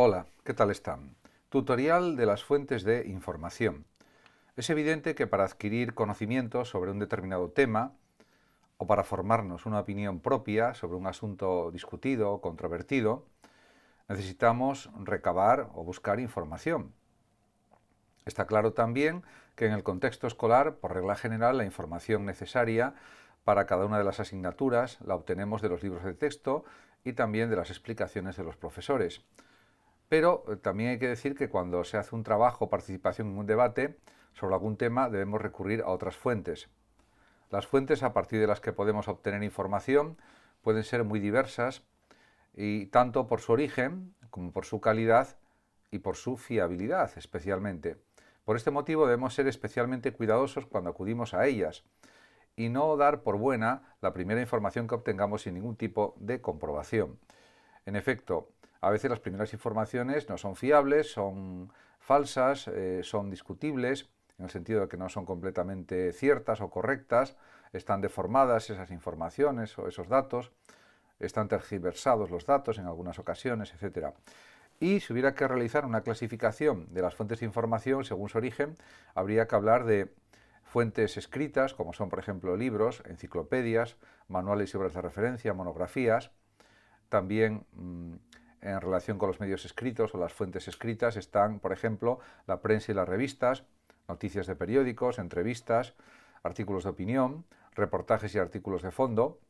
Hola, ¿qué tal están? Tutorial de las fuentes de información. Es evidente que para adquirir conocimientos sobre un determinado tema o para formarnos una opinión propia sobre un asunto discutido o controvertido, necesitamos recabar o buscar información. Está claro también que en el contexto escolar, por regla general, la información necesaria para cada una de las asignaturas la obtenemos de los libros de texto y también de las explicaciones de los profesores. Pero también hay que decir que cuando se hace un trabajo o participación en un debate sobre algún tema debemos recurrir a otras fuentes. Las fuentes a partir de las que podemos obtener información pueden ser muy diversas y tanto por su origen como por su calidad y por su fiabilidad especialmente. Por este motivo debemos ser especialmente cuidadosos cuando acudimos a ellas y no dar por buena la primera información que obtengamos sin ningún tipo de comprobación. En efecto, a veces las primeras informaciones no son fiables, son falsas, son discutibles, en el sentido de que no son completamente ciertas o correctas, están deformadas esas informaciones o esos datos, están tergiversados los datos en algunas ocasiones, etc. Y si hubiera que realizar una clasificación de las fuentes de información según su origen, habría que hablar de fuentes escritas, como son por ejemplo libros, enciclopedias, manuales y obras de referencia, monografías. También en relación con los medios escritos o las fuentes escritas están, por ejemplo, la prensa y las revistas, noticias de periódicos, entrevistas, artículos de opinión, reportajes y artículos de fondo,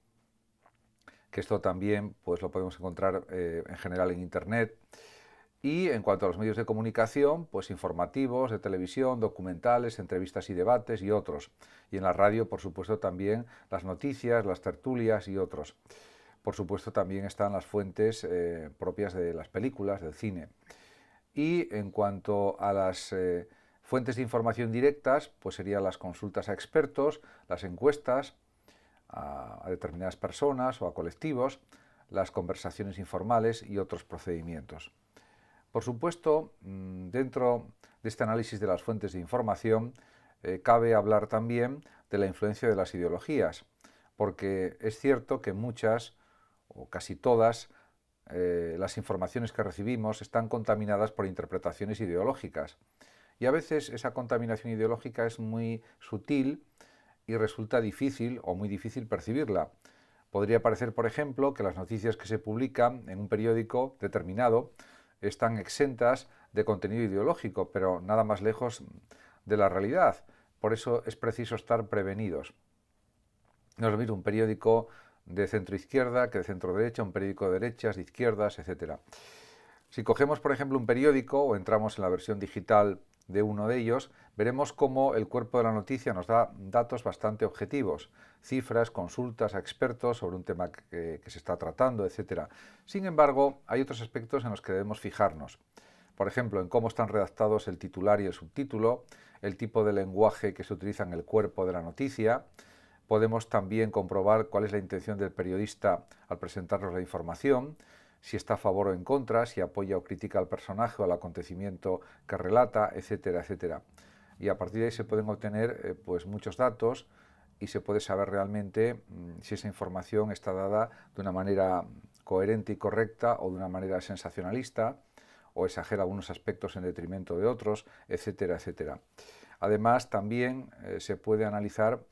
que esto también pues, lo podemos encontrar en general en Internet. Y en cuanto a los medios de comunicación, pues informativos, de televisión, documentales, entrevistas y debates y otros. Y en la radio, por supuesto, también las noticias, las tertulias y otros. Por supuesto, también están las fuentes propias de las películas, del cine. Y en cuanto a las fuentes de información directas, pues serían las consultas a expertos, las encuestas a determinadas personas o a colectivos, las conversaciones informales y otros procedimientos. Por supuesto, dentro de este análisis de las fuentes de información, cabe hablar también de la influencia de las ideologías, porque es cierto que muchas o casi todas las informaciones que recibimos están contaminadas por interpretaciones ideológicas. Y a veces esa contaminación ideológica es muy sutil y resulta difícil o muy difícil percibirla. Podría parecer, por ejemplo, que las noticias que se publican en un periódico determinado están exentas de contenido ideológico, pero nada más lejos de la realidad. Por eso es preciso estar prevenidos. No es lo mismo un periódico de centro izquierda que de centro derecha, un periódico de derechas, de izquierdas, etc. Si cogemos, por ejemplo, un periódico o entramos en la versión digital de uno de ellos, veremos cómo el cuerpo de la noticia nos da datos bastante objetivos, cifras, consultas a expertos sobre un tema que se está tratando, etc. Sin embargo, hay otros aspectos en los que debemos fijarnos. Por ejemplo, en cómo están redactados el titular y el subtítulo, el tipo de lenguaje que se utiliza en el cuerpo de la noticia. Podemos también comprobar cuál es la intención del periodista al presentarnos la información, si está a favor o en contra, si apoya o critica al personaje o al acontecimiento que relata, etcétera, etcétera. Y a partir de ahí se pueden obtener pues muchos datos y se puede saber realmente si esa información está dada de una manera coherente y correcta o de una manera sensacionalista o exagera algunos aspectos en detrimento de otros, etcétera, etcétera. Además, también se puede analizar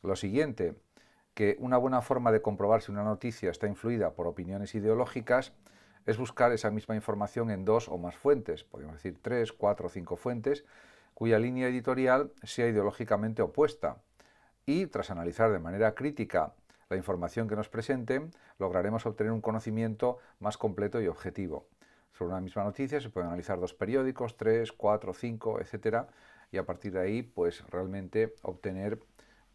lo siguiente, que una buena forma de comprobar si una noticia está influida por opiniones ideológicas es buscar esa misma información en dos o más fuentes, podemos decir 3, 4 o 5 fuentes, cuya línea editorial sea ideológicamente opuesta. Y tras analizar de manera crítica la información que nos presenten, lograremos obtener un conocimiento más completo y objetivo. Sobre una misma noticia se pueden analizar dos periódicos, 3, 4, 5, etcétera, y a partir de ahí, pues realmente obtener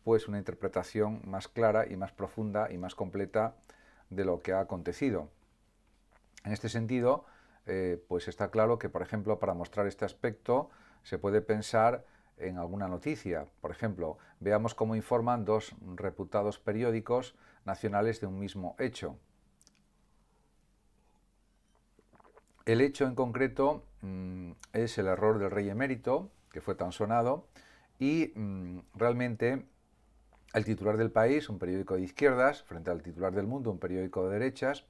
pues una interpretación más clara y más profunda y más completa de lo que ha acontecido. En este sentido, pues está claro que, por ejemplo, para mostrar este aspecto se puede pensar en alguna noticia. Por ejemplo, veamos cómo informan dos reputados periódicos nacionales de un mismo hecho. El hecho en concreto es el error del rey emérito, que fue tan sonado, y realmente el titular del País, un periódico de izquierdas, frente al titular del Mundo, un periódico de derechas,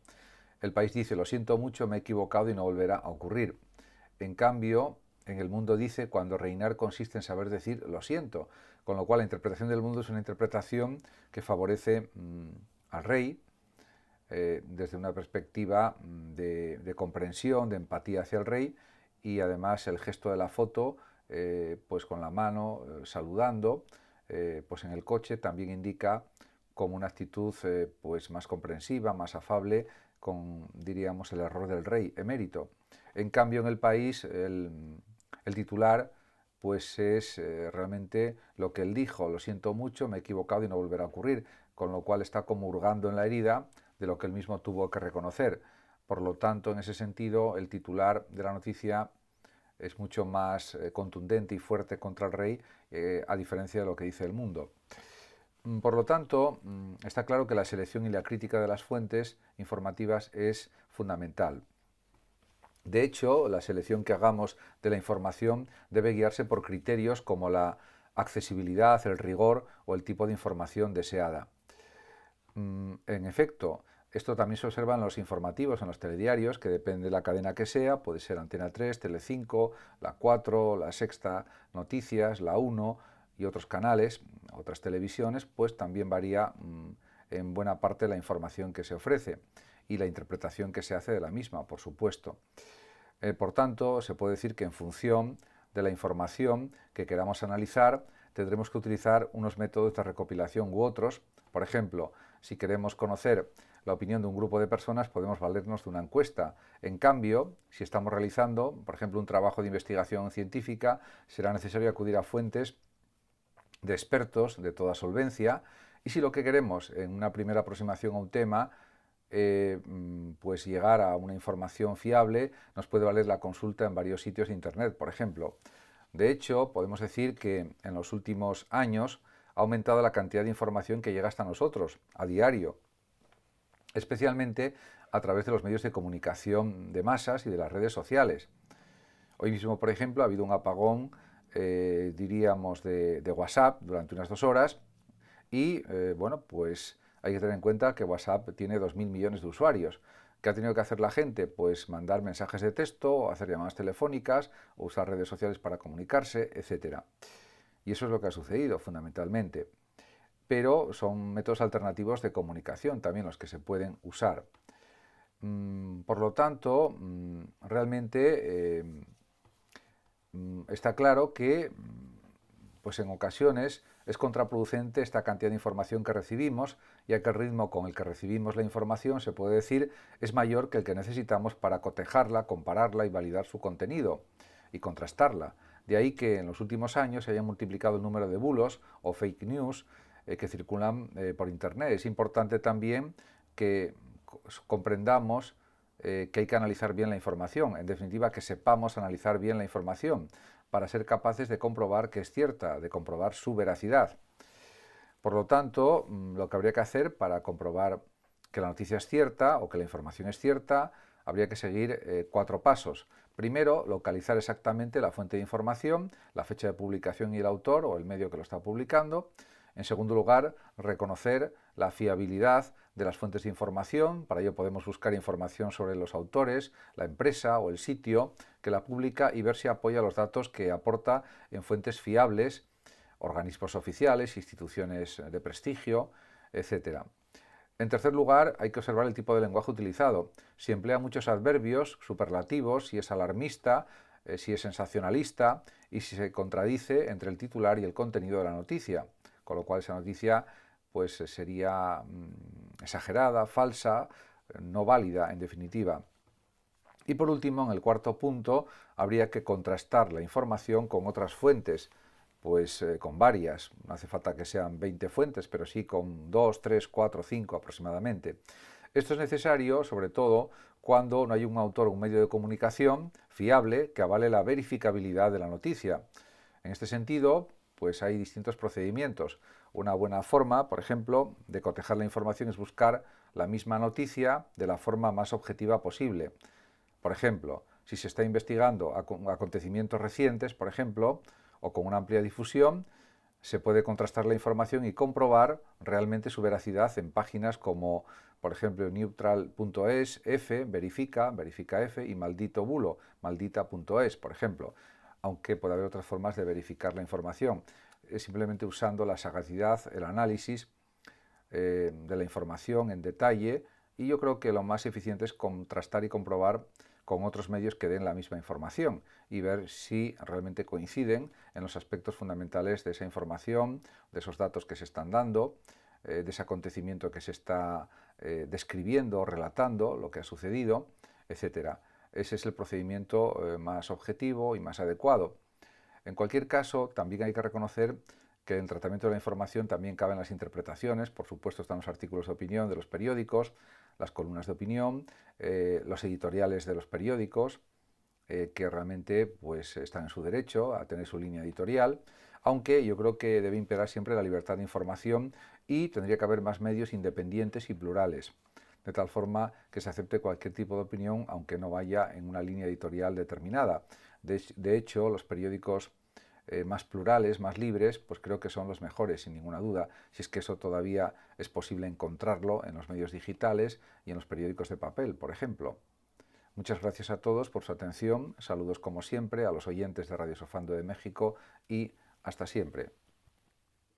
El País dice, lo siento mucho, me he equivocado y no volverá a ocurrir. En cambio, en El Mundo dice, cuando reinar consiste en saber decir lo siento, con lo cual la interpretación del Mundo es una interpretación que favorece al rey desde una perspectiva de comprensión, de empatía hacia el rey, y además el gesto de la foto, pues con la mano, saludando, pues en el coche también indica como una actitud pues más comprensiva, más afable, con, diríamos, el error del rey emérito. En cambio, en El País, el titular pues es realmente lo que él dijo, lo siento mucho, me he equivocado y no volverá a ocurrir, con lo cual está como hurgando en la herida de lo que él mismo tuvo que reconocer. Por lo tanto, en ese sentido, el titular de la noticia es mucho más contundente y fuerte contra el rey, a diferencia de lo que dice El Mundo. Por lo tanto, está claro que la selección y la crítica de las fuentes informativas es fundamental. De hecho, la selección que hagamos de la información debe guiarse por criterios como la accesibilidad, el rigor o el tipo de información deseada. En efecto, esto también se observa en los informativos, en los telediarios, que depende de la cadena que sea, puede ser Antena 3, Telecinco, La 4, La Sexta Noticias, La 1 y otros canales, otras televisiones, pues también varía en buena parte la información que se ofrece y la interpretación que se hace de la misma, por supuesto. Por tanto, se puede decir que en función de la información que queramos analizar, tendremos que utilizar unos métodos de recopilación u otros. Por ejemplo, si queremos conocer la opinión de un grupo de personas, podemos valernos de una encuesta. En cambio, si estamos realizando, por ejemplo, un trabajo de investigación científica, será necesario acudir a fuentes de expertos de toda solvencia, y si lo que queremos en una primera aproximación a un tema pues llegar a una información fiable, nos puede valer la consulta en varios sitios de Internet, por ejemplo. De hecho, podemos decir que en los últimos años ha aumentado la cantidad de información que llega hasta nosotros a diario, especialmente a través de los medios de comunicación de masas y de las redes sociales. Hoy mismo, por ejemplo, ha habido un apagón, diríamos, de WhatsApp durante unas 2 horas y, bueno, pues hay que tener en cuenta que WhatsApp tiene 2.000 millones de usuarios. ¿Qué ha tenido que hacer la gente? Pues mandar mensajes de texto, hacer llamadas telefónicas, o usar redes sociales para comunicarse, etc. Y eso es lo que ha sucedido, fundamentalmente. Pero son métodos alternativos de comunicación también los que se pueden usar. Por lo tanto, realmente está claro que pues en ocasiones es contraproducente esta cantidad de información que recibimos, ya que el ritmo con el que recibimos la información, se puede decir, es mayor que el que necesitamos para cotejarla, compararla y validar su contenido y contrastarla. De ahí que en los últimos años se haya multiplicado el número de bulos o fake news que circulan por Internet. Es importante también que comprendamos que hay que analizar bien la información, en definitiva que sepamos analizar bien la información para ser capaces de comprobar que es cierta, de comprobar su veracidad. Por lo tanto, lo que habría que hacer para comprobar que la noticia es cierta o que la información es cierta, habría que seguir 4 pasos. Primero, localizar exactamente la fuente de información, la fecha de publicación y el autor o el medio que lo está publicando. En segundo lugar, reconocer la fiabilidad de las fuentes de información. Para ello podemos buscar información sobre los autores, la empresa o el sitio que la publica y ver si apoya los datos que aporta en fuentes fiables, organismos oficiales, instituciones de prestigio, etc. En tercer lugar, hay que observar el tipo de lenguaje utilizado. Si emplea muchos adverbios, superlativos, si es alarmista, si es sensacionalista y si se contradice entre el titular y el contenido de la noticia, con lo cual esa noticia pues sería exagerada, falsa, no válida en definitiva. Y por último, en el cuarto punto, habría que contrastar la información con otras fuentes, pues con varias, no hace falta que sean 20 fuentes, pero sí con 2, 3, 4, 5 aproximadamente. Esto es necesario, sobre todo, cuando no hay un autor o un medio de comunicación fiable que avale la verificabilidad de la noticia. En este sentido, pues hay distintos procedimientos. Una buena forma, por ejemplo, de cotejar la información es buscar la misma noticia de la forma más objetiva posible. Por ejemplo, si se está investigando acontecimientos recientes, por ejemplo, o con una amplia difusión, se puede contrastar la información y comprobar realmente su veracidad en páginas como, por ejemplo, neutral.es, verifica F y maldito bulo, maldita.es, por ejemplo, aunque puede haber otras formas de verificar la información, simplemente usando la sagacidad, el análisis de la información en detalle, y yo creo que lo más eficiente es contrastar y comprobar con otros medios que den la misma información y ver si realmente coinciden en los aspectos fundamentales de esa información, de esos datos que se están dando, de ese acontecimiento que se está describiendo, relatando, lo que ha sucedido, etcétera. Ese es el procedimiento más objetivo y más adecuado. En cualquier caso, también hay que reconocer que en el tratamiento de la información también caben las interpretaciones. Por supuesto, están los artículos de opinión de los periódicos, las columnas de opinión, los editoriales de los periódicos, que realmente pues, están en su derecho a tener su línea editorial, aunque yo creo que debe imperar siempre la libertad de información y tendría que haber más medios independientes y plurales, de tal forma que se acepte cualquier tipo de opinión, aunque no vaya en una línea editorial determinada. De hecho, los periódicos más plurales, más libres, pues creo que son los mejores, sin ninguna duda, si es que eso todavía es posible encontrarlo en los medios digitales y en los periódicos de papel, por ejemplo. Muchas gracias a todos por su atención, saludos como siempre a los oyentes de Radio Sofando de México y hasta siempre.